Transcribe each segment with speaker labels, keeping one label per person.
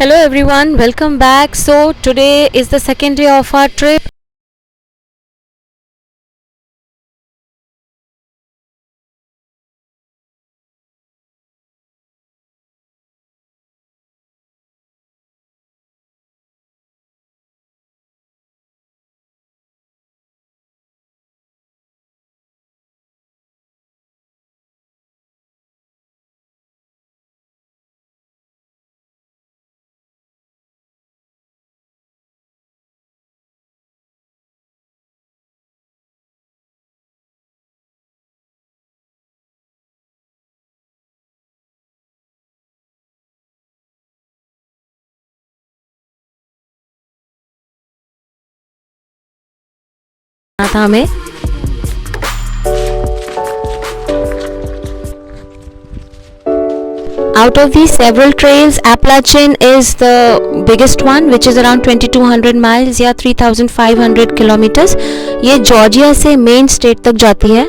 Speaker 1: Hello everyone, welcome back. So today is the second day of our trip. था हमें Out of these several trails, Appalachian is the biggest one, which is around 2200 miles या 3500 kilometers. ये Georgia से main state तक जाती है.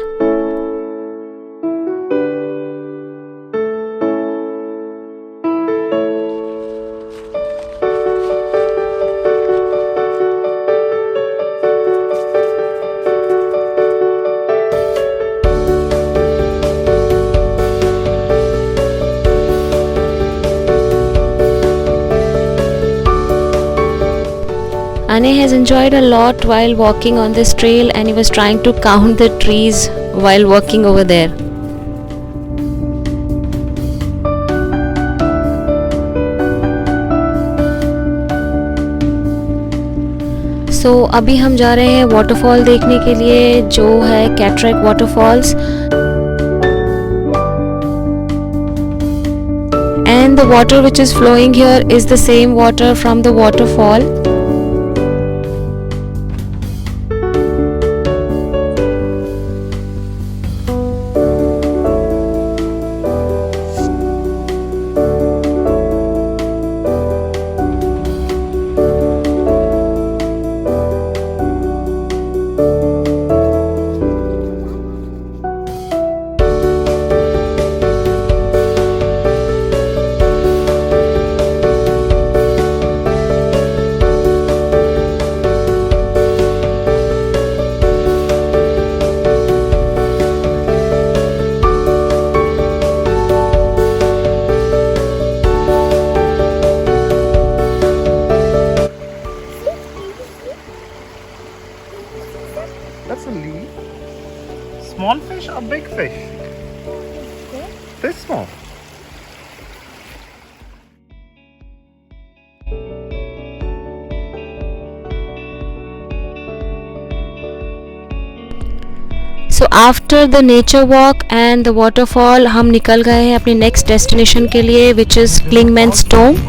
Speaker 1: Ane has enjoyed a lot while walking on this trail and he was trying to count the trees while walking over there. So अभी हम जा रहे हैं वाटरफॉल देखने के लिए जो है cataract waterfalls. And the water which is flowing here is the same water from the waterfall.
Speaker 2: That's a leaf. Small fish or big fish? This small.
Speaker 1: So after the nature walk and the waterfall, हम निकल गए हैं अपने next destination के लिए, which is Clingman's Tomb.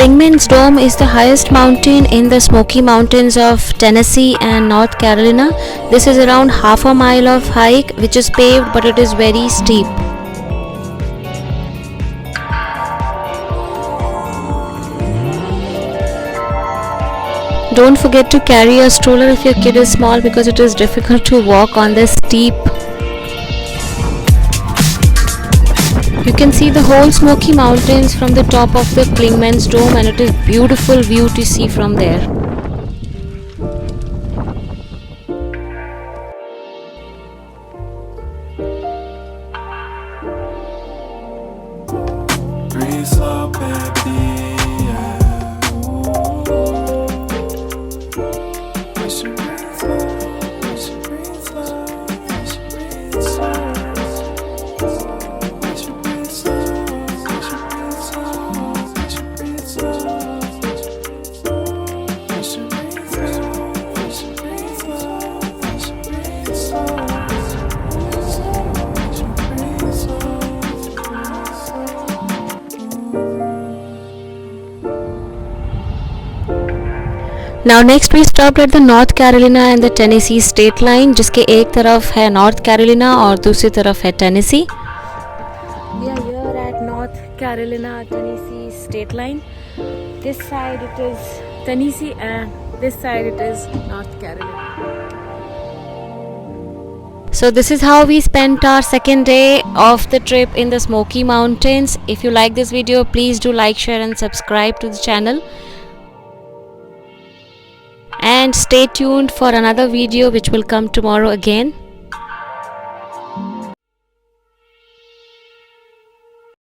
Speaker 1: Clingman's Dome is the highest mountain in the Smoky Mountains of Tennessee and North Carolina. This is around half a mile of hike which is paved but it is very steep. Don't forget to carry a stroller if your kid is small because it is difficult to walk on this steep. You can see the whole Smoky Mountains from the top of the Clingman's Dome and it is beautiful view to see from there.
Speaker 3: Breathe slow, baby, yeah. We should breathe slow, we should breathe slow, we should breathe slow.
Speaker 1: Now next we stopped at the North Carolina and the Tennessee state line, जिसके एक तरफ है North Carolina और दूसरी तरफ है Tennessee. We are here at North Carolina Tennessee state line. This side it is Tennessee and this side it is North Carolina. So this is how we spent our second day of the trip in the Smoky Mountains. If you like this video, please do like, share and subscribe to the channel. And stay tuned for another video which will come tomorrow again.